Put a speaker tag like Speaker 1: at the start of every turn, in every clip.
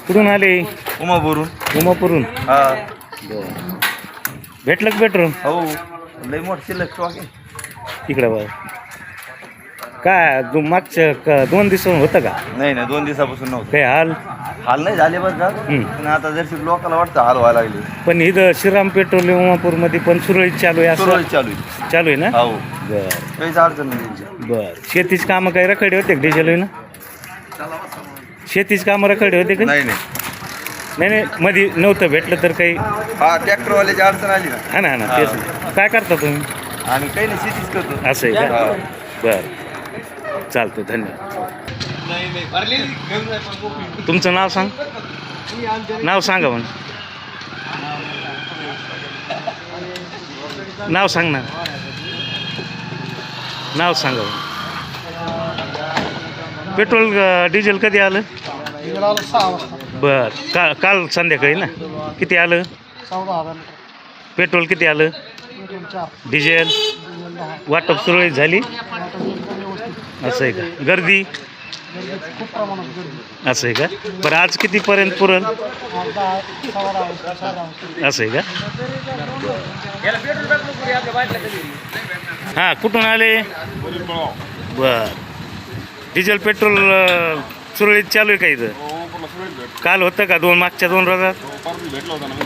Speaker 1: कुठून आले?
Speaker 2: उमापुरून.
Speaker 1: उमापुरून.
Speaker 2: हा.
Speaker 1: भेटलं का पेट्रोल?
Speaker 2: हो, लय मोठं शिल्लक स्टॉक आहे
Speaker 1: तिकडे बघ. काय मागच्या 2 दिवसांनी होतं का?
Speaker 2: नाही नाही, 2 दिवसापासून नव्हतं.
Speaker 1: काही हाल?
Speaker 2: हाल नाही झाले बरं का, पण आता जर लोकांना वाटतं हाल व्हायला लागले.
Speaker 1: पण इथं श्रीराम पेट्रोल उमापूरमध्ये पण सुरळीत चालू आहे असं?
Speaker 2: सुरळीत चालू आहे
Speaker 1: ना?
Speaker 2: हो.
Speaker 1: बरं
Speaker 2: काहीच अडचण नाही त्यांची.
Speaker 1: बरं. शेतीची कामं काही रखडे होते का डिझेल ना? शेतीची कामं रखडे होते का?
Speaker 2: नाही नाही
Speaker 1: नाही मध्ये नव्हतं भेटलं तर काही?
Speaker 2: हा, ट्रॅक्टरवाल्याची अडचण आली ना.
Speaker 1: हा ना तेच. काय करता तुम्ही?
Speaker 2: आणि काही नाही, शेतीच करतो.
Speaker 1: असं आहे का?
Speaker 2: हा.
Speaker 1: बरं चालतं, धन्यवाद. तुमचं नाव सांग. नाव सांगा म्हण. नाव सांग ना. नाव सांगा. पेट्रोल डिझेल कधी आलं? बर काल संध्याकाळी ना? किती आलं?
Speaker 3: 14,000.
Speaker 1: पेट्रोल किती आलं? डिझेल वाटप सुरळीत झाली? असं आहे का? गर्दी?
Speaker 3: खूप प्रमाणात गर्दी.
Speaker 1: असं आहे का? बरं आज कितीपर्यंत पुरल? असं आहे का? हां, कुठून आले? बर. डिझेल पेट्रोल सुरळीत चालू आहे का इथं? काल होतं का मागच्या 2 रोजात?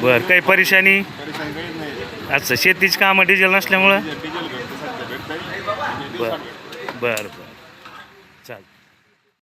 Speaker 1: बरं. काही परेशानी? अच्छा, शेतीची कामं डिझेल नसल्यामुळं? बरं बरं.